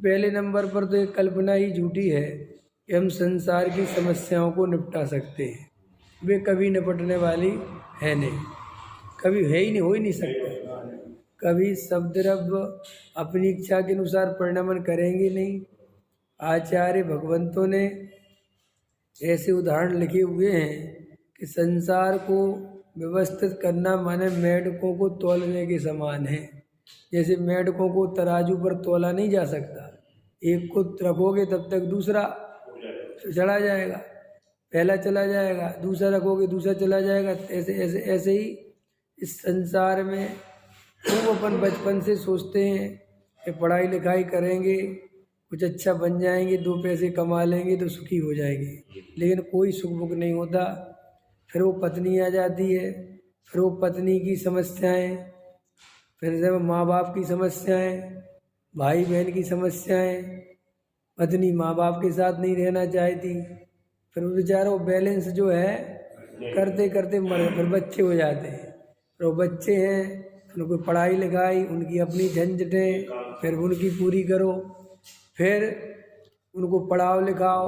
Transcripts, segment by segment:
पहले नंबर पर तो एक कल्पना ही झूठी है कि हम संसार की समस्याओं को निपटा सकते हैं। वे कभी निपटने वाली है नहीं, कभी है ही नहीं, हो ही नहीं सकता। कभी शब्दरब अपनी इच्छा के अनुसार परिणमन करेंगे नहीं। आचार्य भगवंतों ने ऐसे उदाहरण लिखे हुए हैं कि संसार को व्यवस्थित करना माने मेढकों को तौलने के समान है। जैसे मेढकों को तराजू पर तौला नहीं जा सकता, एक को रखोगे तब तक दूसरा चला जाएगा, पहला चला जाएगा, दूसरा रखोगे दूसरा चला जाएगा। ऐसे ऐसे ऐसे ही इस संसार में खूब अपन बचपन से सोचते हैं कि पढ़ाई लिखाई करेंगे, कुछ अच्छा बन जाएंगे, दो पैसे कमा लेंगे तो सुखी हो जाएंगे, लेकिन कोई सुख बुख नहीं होता। फिर वो पत्नी आ जाती है, फिर वो पत्नी की समस्याएं, फिर जब माँ बाप की समस्याएं, भाई बहन की समस्याएं, पत्नी माँ बाप के साथ नहीं रहना चाहती, फिर वो बेचारा बैलेंस जो है करते करते मर, फिर बच्चे हो जाते हैं, फिर वो बच्चे हैं, उनको पढ़ाई लिखाई, उनकी अपनी झंझटें, फिर उनकी पूरी करो, फिर उनको पढ़ाओ लिखाओ,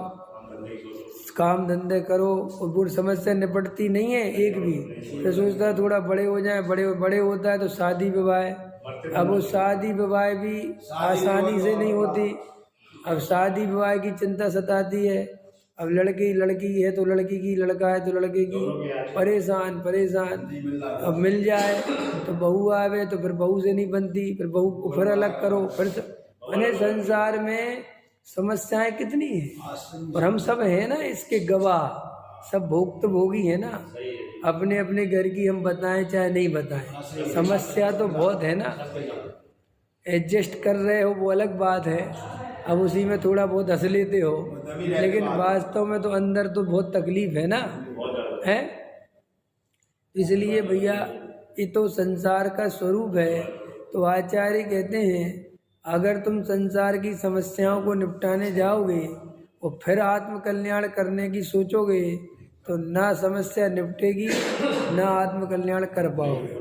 काम धंधे करो, और वो समस्या निपटती नहीं है एक भी। फिर सोचता है थोड़ा बड़े हो जाए, बड़े होता है तो शादी विवाह। अब वो शादी विवाह भी आसानी से नहीं होती। अब शादी विवाह की चिंता सताती है। अब लड़की है तो लड़की की, लड़का है तो लड़के की, परेशान। अब मिल जाए तो बहू आवे तो फिर बहू से नहीं बनती, फिर बहू को फिर अलग करो, फिर अने संसार में समस्याएं कितनी हैं। और हम सब हैं ना इसके गवाह, सब भोगी है ना। अपने अपने घर की हम बताएं चाहे नहीं बताएं, समस्या तो बहुत है ना। एडजस्ट कर रहे हो वो अलग बात है, अब उसी में थोड़ा बहुत हंस लेते हो, लेकिन वास्तव में तो अंदर तो बहुत तकलीफ है ना, है। इसलिए भैया ये तो संसार का स्वरूप है। तो आचार्य कहते हैं अगर तुम संसार की समस्याओं को निपटाने जाओगे और फिर आत्मकल्याण करने की सोचोगे तो ना समस्या निपटेगी ना आत्मकल्याण कर पाओगे।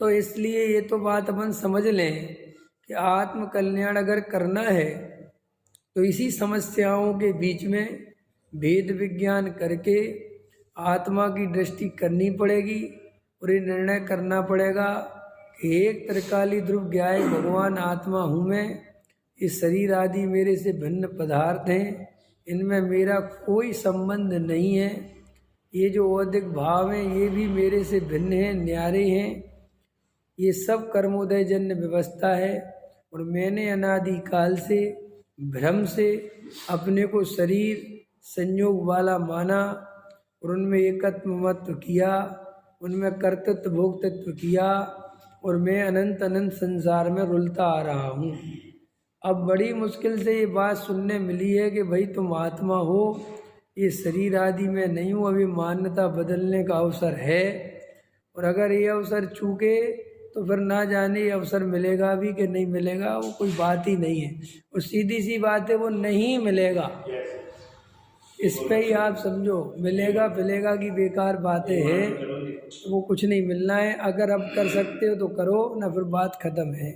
तो इसलिए ये तो बात अपन समझ लें कि आत्मकल्याण अगर करना है तो इसी समस्याओं के बीच में भेद विज्ञान करके आत्मा की दृष्टि करनी पड़ेगी और ये निर्णय करना पड़ेगा कि एक त्रिकाली ध्रुव ज्ञाय भगवान आत्मा हूँ मैं, इस शरीर आदि मेरे से भिन्न पदार्थ हैं, इनमें मेरा कोई संबंध नहीं है। ये जो औदिक भाव हैं ये भी मेरे से भिन्न हैं, न्यारे हैं। ये सब कर्मोदय जन्य व्यवस्था है और मैंने अनादि काल से भ्रम से अपने को शरीर संयोग वाला माना और उनमें एकत्व महत्व किया, उनमें कर्तृत्व भोक्तृत्व किया और मैं अनंत अनंत संसार में रुलता आ रहा हूँ। अब बड़ी मुश्किल से ये बात सुनने मिली है कि भाई तुम आत्मा हो, ये शरीर आदि में नहीं हूँ। अभी मान्यता बदलने का अवसर है और अगर ये अवसर चूके तो फिर ना जाने ये अवसर मिलेगा भी कि नहीं मिलेगा, वो कोई बात ही नहीं है। और सीधी सी बात है वो नहीं मिलेगा, इस पे ही आप समझो। मिलेगा की बेकार बातें हैं, वो कुछ नहीं मिलना है। अगर अब कर सकते हो तो करो, ना फिर बात खत्म है।